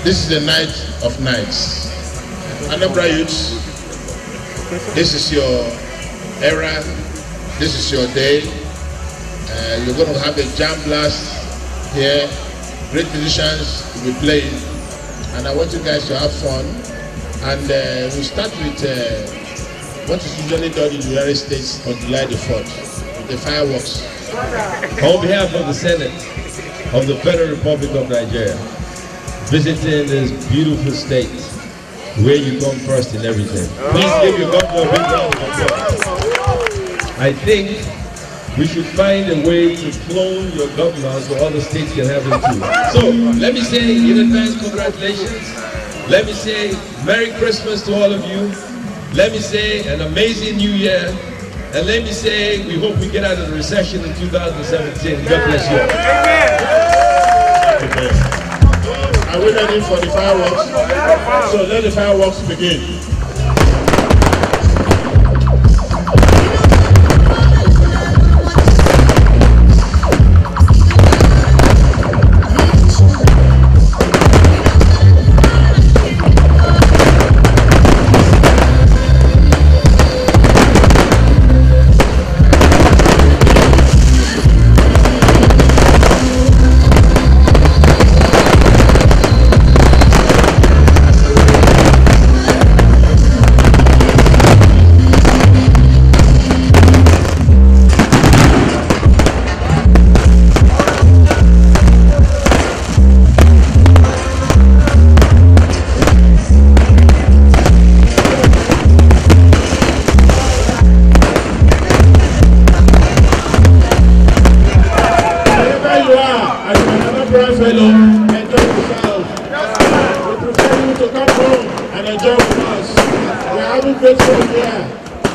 This is the night of nights. Anambra youths, this is your era, this is your day. You're going to have a jam blast here. Great musicians will be playing, and I want you guys to have fun. And we'll start with what is usually done in the United States on July the 4th, the fireworks. On behalf of the Senate of the Federal Republic of Nigeria, visiting this beautiful state where you come first in everything. Please give your governor a big round of applause. I think we should find a way to clone your governor so other states can have them too. So let me say in advance congratulations. Let me say Merry Christmas to all of you. Let me say an amazing New Year. And let me say we hope we get out of the recession in 2017. God bless you. Are we ready for the fireworks? So let the fireworks begin.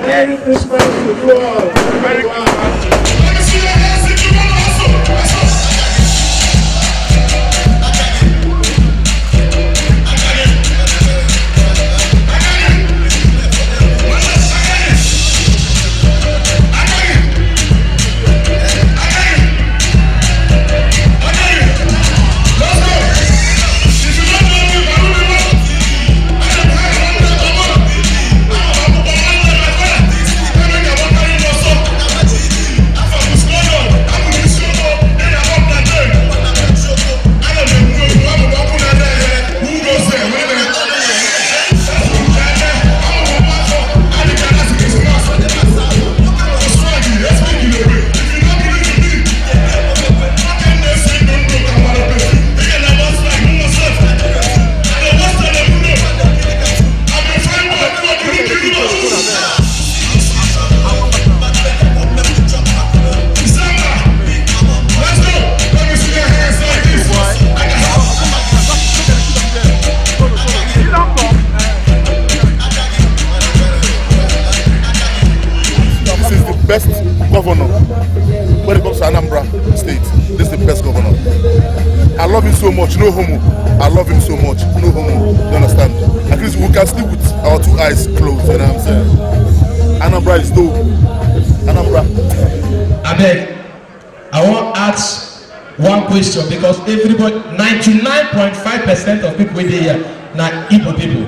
Merry Christmas to you all. Very well. Best governor when it comes to Anambra state. This is the best governor. I love him so much, no homo. I love him so much, no homo. You understand? At least we can sleep with our two eyes closed, you know what I'm saying? Anambra is dope. Anambra. I beg, I want to ask one question because everybody, 99.5% of people with here are Igbo people.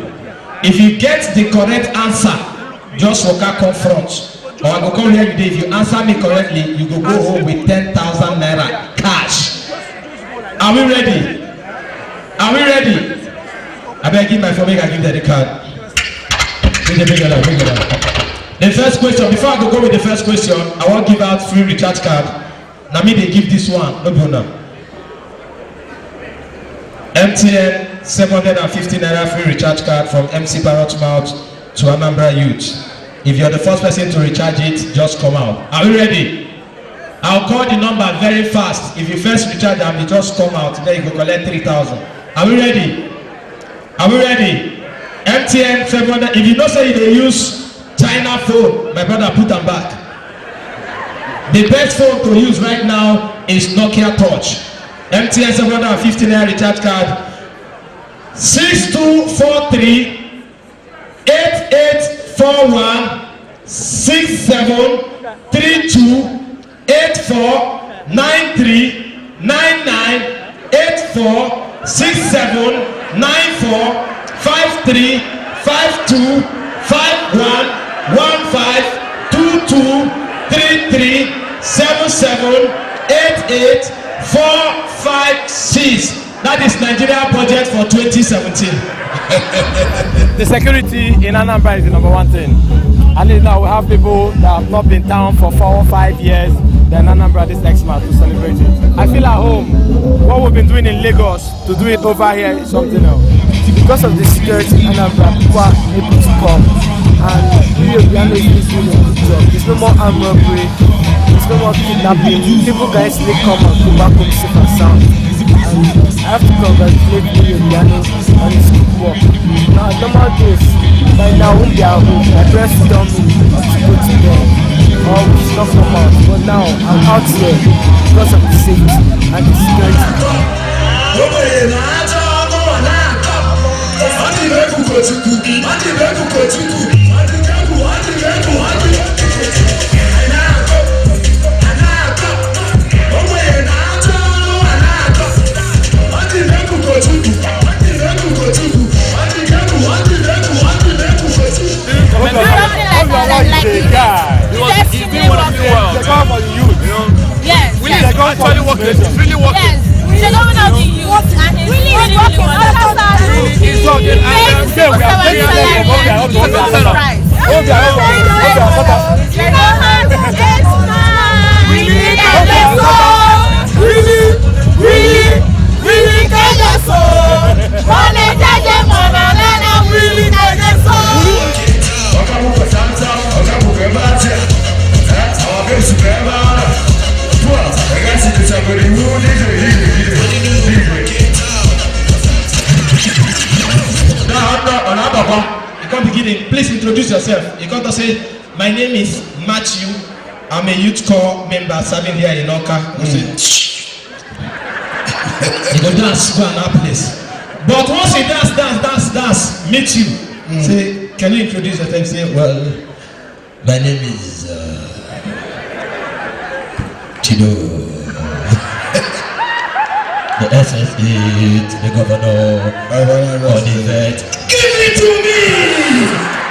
If you get the correct answer, just walk out confront. Or I go call here today. If you answer me correctly, you go home with 10,000 naira cash. Are we ready? Are we ready? I beg give my phone, I give them the card. Bring it up. The first question, before I go with the first question, I want to give out free recharge card. Now me they give this one, no bonus. MTN 750 naira free recharge card from MC Parrot Mouth to Anambra Youth. If you're the first person to recharge it, just come out. Are we ready? I'll call the number very fast. If you first recharge them, you just come out. Then you go collect 3,000. Are we ready? Are we ready? MTN 700. If you don't say they use China phone, my brother, put them back. The best phone to use right now is Nokia Touch. MTN 750 naira recharge card. 6243 8841 6732 8493 99 84 67 456. That is Nigeria budget for 2017. The security in Anambra is the number one thing. At least now we have people that have not been down for 4 or 5 years. Then Anambra this next month to celebrate it. I feel at home. What we've been doing in Lagos to do it over here is something else. Because of the security in Anambra, people are able to come. And we are doing a good job. There's no more armed robbery. There's no more kidnapping. People can easily come and go back home safe and sound. And I have to congratulate Piano on his good work. Now, normal days, by now, when they are home, my parents tell me to go to bed. Or we should not come out. But now, I'm out here because of the safety and the security. Actually working, it's really working. Yes, the governor of the youth and he's really working. He's working and we are very Please introduce yourself. You got to say, my name is Matthew. I'm a youth corps member serving here in Oka. You go dance, go another place. But once you dance, meet you. Say, can you introduce yourself? Say, well, my name is Chido. The SS8, the governor, on the vet. Give it to me!